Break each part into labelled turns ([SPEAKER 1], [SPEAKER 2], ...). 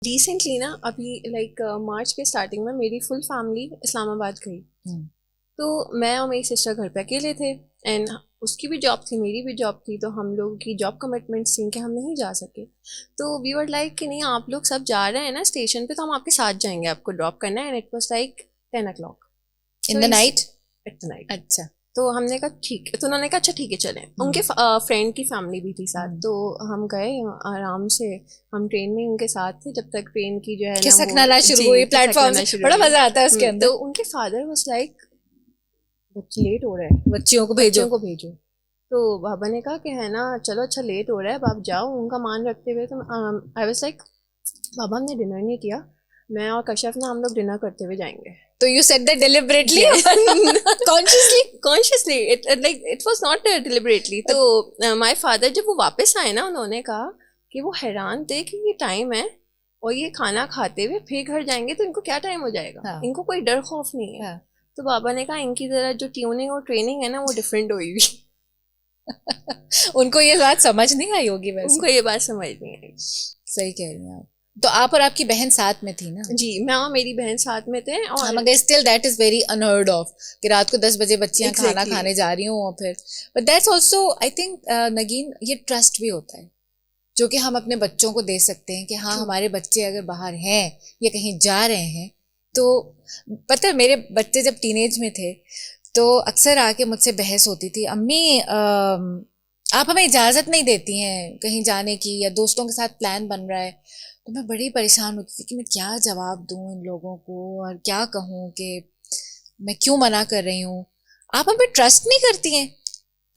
[SPEAKER 1] Recently ना अभी like March के स्टार्टिंग में मेरी फुल फैमिली इस्लामाबाद गई।
[SPEAKER 2] हम्म।
[SPEAKER 1] तो मैं और मेरी सिस्टर घर पे अकेले थे एंड उसकी भी जॉब थी, मेरी भी जॉब थी, तो हम लोगों की जॉब कमिटमेंट्स थी कि हम नहीं जा सके। तो वी वर लाइक कि नहीं, आप लोग सब जा रहे हैं ना स्टेशन पे, तो हम आपके साथ जाएंगे, आपको ड्रॉप करना है। And it was like 10 o'clock
[SPEAKER 2] इन
[SPEAKER 1] तो
[SPEAKER 2] द
[SPEAKER 1] इस
[SPEAKER 2] नाइट।
[SPEAKER 1] At the night.
[SPEAKER 2] अच्छा।
[SPEAKER 1] तो हमने कहा ठीक है, तो उन्होंने कहा अच्छा ठीक है चलें। उनके फ्रेंड की फैमिली भी थी साथ,
[SPEAKER 2] हम्म।
[SPEAKER 1] तो हम गए आराम से। हम ट्रेन में उनके साथ थे जब तक ट्रेन की जो है ना वो
[SPEAKER 2] खिसकना ना शुरू
[SPEAKER 1] जी
[SPEAKER 2] हुई प्लेटफॉर्म से,
[SPEAKER 1] खिसकना शुरू
[SPEAKER 2] बड़ा
[SPEAKER 1] हुई।
[SPEAKER 2] मजा आता है उसके
[SPEAKER 1] तो
[SPEAKER 2] अंदर।
[SPEAKER 1] उनके फादर वाज लाइक बच्चे लेट हो रहे हैं,
[SPEAKER 2] बच्चियों को भेजो।
[SPEAKER 1] बच्चों को भेजो। तो बाबा ने कहा कि है ना चलो अच्छा लेट हो रहा है, अब आप जाओ। उनका मान रखते हुए तो आई वाज लाइक बाबा हमने डिनर नहीं किया, मैं और कश्यप ना हम लोग डिनर करते हुए जाएंगे।
[SPEAKER 2] तो you said that deliberately
[SPEAKER 1] Yes.
[SPEAKER 2] Consciously.
[SPEAKER 1] Consciously, it was not deliberately. तो माय फादर जब वो वापस आए ना, उन्होंने कहा कि वो हैरान थे कि ये टाइम है और ये खाना खाते हुए फिर घर जाएंगे तो इनको क्या टाइम हो जाएगा,
[SPEAKER 2] हाँ।
[SPEAKER 1] इनको कोई डर खौफ नहीं है।
[SPEAKER 2] हाँ।
[SPEAKER 1] तो बाबा ने कहा इनकी जरा जो ट्यूनिंग और ट्रेनिंग है ना वो डिफरेंट हुई हुई।
[SPEAKER 2] उनको ये बात समझ नहीं आई होगी वैसे।
[SPEAKER 1] उनको ये बात समझ नहीं आई।
[SPEAKER 2] सही कह रही हैं आप। तो आप और आपकी बहन साथ में थी ना?
[SPEAKER 1] जी, मैं और मेरी बहन साथ में थे।
[SPEAKER 2] हाँ,
[SPEAKER 1] और
[SPEAKER 2] मगर still that is very unheard of कि रात को 10 बजे बच्चियां खाना
[SPEAKER 1] एग्जैक्टली
[SPEAKER 2] खाने जा रही हूँ और फिर। But that's also I think नगीन, ये ट्रस्ट भी होता है जो कि हम अपने बच्चों को दे सकते हैं कि हाँ
[SPEAKER 1] ट्रू।
[SPEAKER 2] हमारे बच्चे अगर बाहर हैं या कहीं जा रहे हैं तो। पता है मेरे बच्चे जब टीनेज में थे तो अक्सर आके मुझसे बहस होती थी, अम्मी आप हमें इजाज़त नहीं देती हैं कहीं जाने की, या दोस्तों के साथ प्लान बन रहा है। तो मैं बड़ी परेशान होती थी कि मैं क्या जवाब दूं इन लोगों को और क्या कहूं कि मैं क्यों मना कर रही हूँ, आप हम पे ट्रस्ट नहीं करती हैं।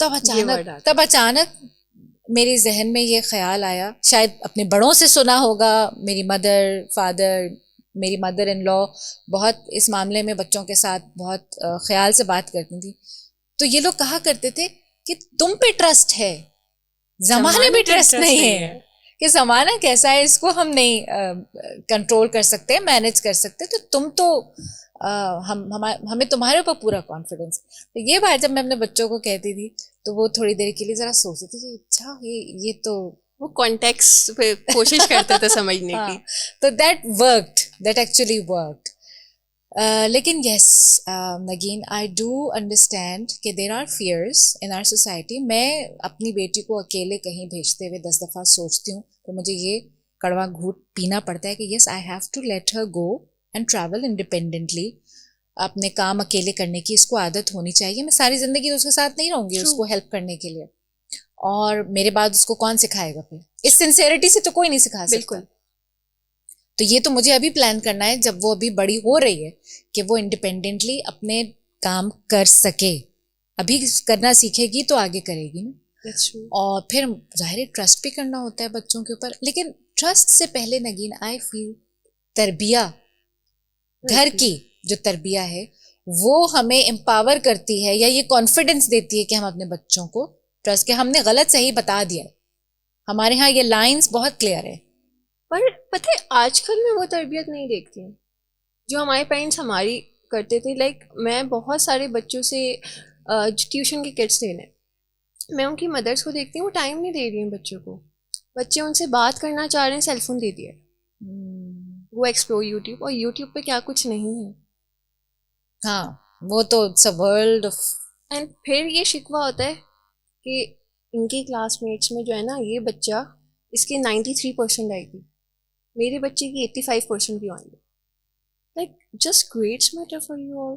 [SPEAKER 2] तब
[SPEAKER 1] ये
[SPEAKER 2] अचानक
[SPEAKER 1] वर्ड आता
[SPEAKER 2] तब अचानक मेरे जहन में ये ख्याल आया, शायद अपने बड़ों से सुना होगा। मेरी मदर फादर, मेरी मदर इन लॉ बहुत इस मामले में बच्चों के साथ बहुत ख्याल से बात करती थी। तो ये लोग कहा करते थे कि तुम पे ट्रस्ट है, जमाने
[SPEAKER 1] जमाने
[SPEAKER 2] पे
[SPEAKER 1] पे
[SPEAKER 2] ट्रस्ट
[SPEAKER 1] इंटरेस्ट
[SPEAKER 2] नहीं
[SPEAKER 1] नहीं
[SPEAKER 2] है।
[SPEAKER 1] है।
[SPEAKER 2] कि जमाना कैसा है इसको हम नहीं कंट्रोल कर सकते, मैनेज कर सकते, तो तुम तो हमें तुम्हारे ऊपर पूरा कॉन्फिडेंस। तो ये बात जब मैं अपने बच्चों को कहती थी तो वो थोड़ी देर के लिए जरा सोचती थी कि अच्छा ये तो
[SPEAKER 1] वो कॉन्टेक्स्ट पे कोशिश करते थे समझने की।
[SPEAKER 2] हाँ। तो दैट एक्चुअली वर्कड। लेकिन yes Nagin, I do understand कि there are fears in our society. मैं अपनी बेटी को अकेले कहीं भेजते हुए 10 दफ़ा सोचती हूँ तो मुझे ये कड़वा घूंट पीना पड़ता है कि yes I have to let her go and travel independently. अपने काम अकेले करने की इसको आदत होनी चाहिए। मैं सारी ज़िंदगी तो उसके साथ नहीं रहूँगी
[SPEAKER 1] ट्रू।
[SPEAKER 2] उसको हेल्प करने के लिए, और मेरे बाद उसको कौन सिखाएगा फिर? इस सिंसेरिटी से तो कोई नहीं सिखा सकता।
[SPEAKER 1] बिल्कुल।
[SPEAKER 2] तो ये तो मुझे अभी प्लान करना है जब वो अभी बड़ी हो रही है कि वो इंडिपेंडेंटली अपने काम कर सके। अभी करना सीखेगी तो आगे करेगी ना।
[SPEAKER 1] That's true.
[SPEAKER 2] और फिर जाहिर है ट्रस्ट भी करना होता है बच्चों के ऊपर, लेकिन ट्रस्ट से पहले नगीन आई फील तरबिया, घर
[SPEAKER 1] राइट।
[SPEAKER 2] की जो तरबिया है वो हमें एम्पावर करती है या ये कॉन्फिडेंस देती है कि हम अपने बच्चों को ट्रस्ट के हमने गलत सही बता दिया। हमारे यहाँ ये लाइंस बहुत क्लियर है।
[SPEAKER 1] पर पता है आजकल मैं वो तरबियत नहीं देखती हूँ जो हमारे पेरेंट्स हमारी करते थे। लाइक मैं बहुत सारे बच्चों से ट्यूशन के किड्स लेने, मैं उनकी मदर्स को देखती हूँ वो टाइम नहीं दे रही हैं बच्चों को। बच्चे उनसे बात करना चाह रहे हैं, सेलफोन दे दिया, वो एक्सप्लोर यूट्यूब, और यूट्यूब पे क्या कुछ नहीं है।
[SPEAKER 2] हाँ, वो तो it's a world of.
[SPEAKER 1] And फिर ये शिकवा होता है कि इनके क्लासमेट्स में जो है ना ये बच्चा, इसके 93% आएगी, मेरे बच्चे की 85% भी आएंगे। Like just grades matter for you all.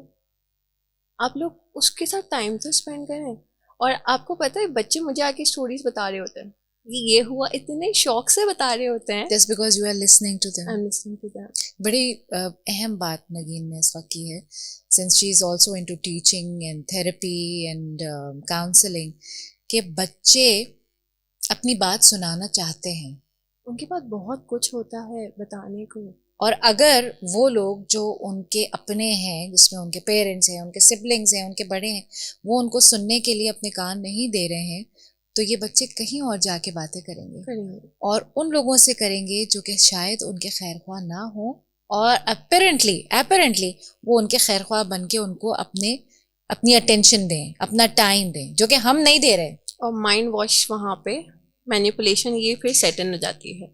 [SPEAKER 1] आप लोग उसके साथ टाइम तो स्पेंड करें। और आपको पता है बच्चे मुझे आके स्टोरीज बता रहे होते हैं कि ये हुआ, इतने शौक से बता रहे होते हैं।
[SPEAKER 2] Just because you are listening to
[SPEAKER 1] I
[SPEAKER 2] them.
[SPEAKER 1] Am listening to them.
[SPEAKER 2] बड़ी अहम बात नगीन ने इस वक्त की है, since she is also into teaching and therapy and counselling, कि बच्चे अपनी बात सुनाना चाहते हैं।
[SPEAKER 1] उनके पास बहुत कुछ होता है बताने को।
[SPEAKER 2] और अगर वो लोग जो उनके अपने हैं, जिसमें उनके पेरेंट्स हैं, उनके सिबलिंग्स हैं, उनके बड़े हैं, वो उनको सुनने के लिए अपने कान नहीं दे रहे हैं, तो ये बच्चे कहीं और जाके बातें करेंगे
[SPEAKER 1] करेंगे।
[SPEAKER 2] और उन लोगों से करेंगे जो कि शायद उनके खैरख्वाह ना हो, और अपेरेंटली वो उनके खैरख्वाह बन के उनको अपनी अटेंशन दें, अपना टाइम दें, जो कि हम नहीं दे रहे।
[SPEAKER 1] और माइंड वॉश वहाँ पे मैनिपुलेशन ये फिर सेट इन हो जाती है।